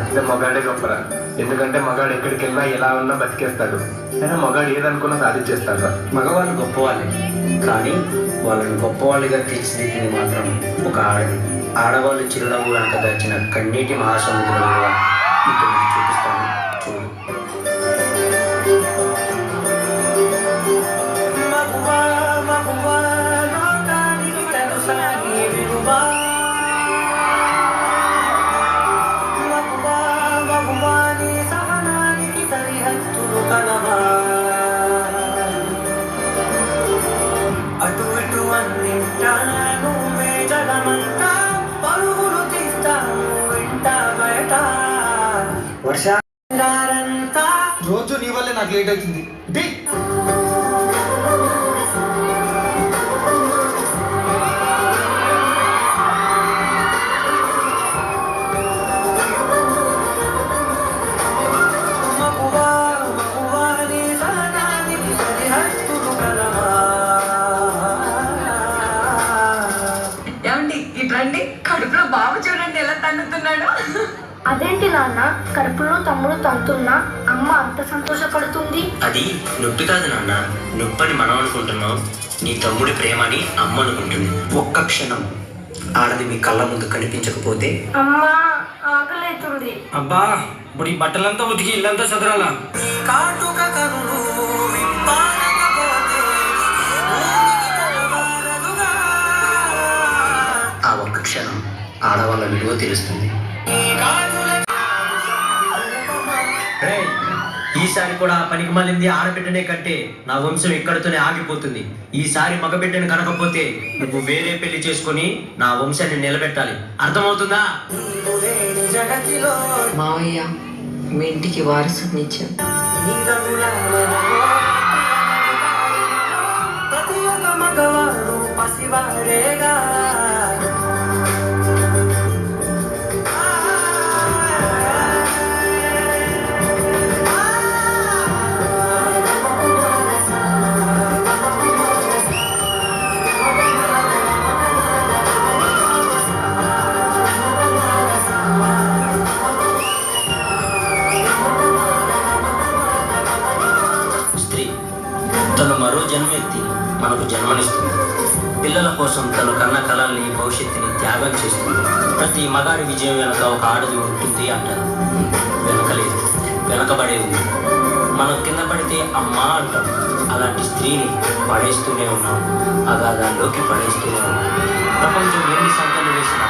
ఇదే మగాడే గొప్పరా. ఎందుకంటే మగాడు ఎక్కడికి వెళ్ళినా ఎలా ఉన్నా బతికేస్తాడు. అయినా మగాడు ఏదనుకున్నా సాధించేస్తాడు. మగవాళ్ళు గొప్పవాళ్ళే, కానీ వాళ్ళని గొప్పవాళ్ళుగా తీర్చిదిద్దింది మాత్రం ఒక ఆడది. ఆడవాళ్ళు చిరునవ్వు వెనక దాచిన కన్నీటి మహాసముద్రంగా మీకు చూపిస్తాను, చూడు. అటు ఇటు అన్నింటాను మేజలమంతా పరుగులు తీస్తాను ఇంట బయట వర్షారంతా రోజు నీ వల్లే నాకు లేట్ అవుతుంది. ఇట్రండి, కడుపులో బాబు చూడండి ఎలా తండుతున్నాడు. అదేంటి నాన్న, కడుపులో తమ్ముడు తంతున్నా అమ్మ అంత సంతోషపడుతుంది? అది నొప్పి కాదు నాన్న, నొప్పని మనం అనుకుంటున్నాం, నీ తమ్ముడి ప్రేమని అమ్మ అనుకుంటుంది. ఒక్క క్షణం ఆడది మీ కళ్ళ ముందు కనిపించకపోతే అమ్మా ఆకలేతుంది. అబ్బా ఇప్పుడు ఈ బట్టలంతా ఉతికి ఇల్లంతా చదరాలా? కాటుక కన్ను విప్పారకపోతే ఆ ఒక్క క్షణం ఆడవాళ్ళ విలువ తెలుస్తుంది. ఈసారి కూడా పనికి మళ్ళింది ఆడబిడ్డనే కంటే నా వంశం ఇక్కడితోనే ఆగిపోతుంది. ఈసారి మగబిడ్డను కనకపోతే నువ్వు వేరే పెళ్లి చేసుకొని నా వంశాన్ని నిలబెట్టాలి, అర్థమవుతుందా? మావయ్య, మీ ఇంటికి వారసునిచ్చాం. ప్రతి ఒక్క మగవాడు పసివాడేగా. స్త్రీ తను మరో జన్మెత్తి మనకు జన్మనిస్తుంది. పిల్లల కోసం తను కన్న కళల్ని, భవిష్యత్తుని త్యాగం చేస్తుంది. ప్రతి మగాడి విజయం వెనక ఒక ఆడది ఉంటుంది అంటారు. వెనకలేదు, వెనకబడే ఉంది. మనం కింద పడితే అమ్మా అంటాం. అలాంటి స్త్రీని పడేస్తూనే ఉన్నాం, అగాధాల్లోకి పడేస్తూనే ఉన్నాం. ప్రపంచం ఎన్ని సంఖ్యలు వేసినా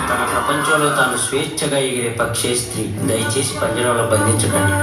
తన ప్రపంచంలో తాను స్వేచ్ఛగా ఎగిరే పక్షే స్త్రీ. దయచేసి పంజరంలో బంధించకండి.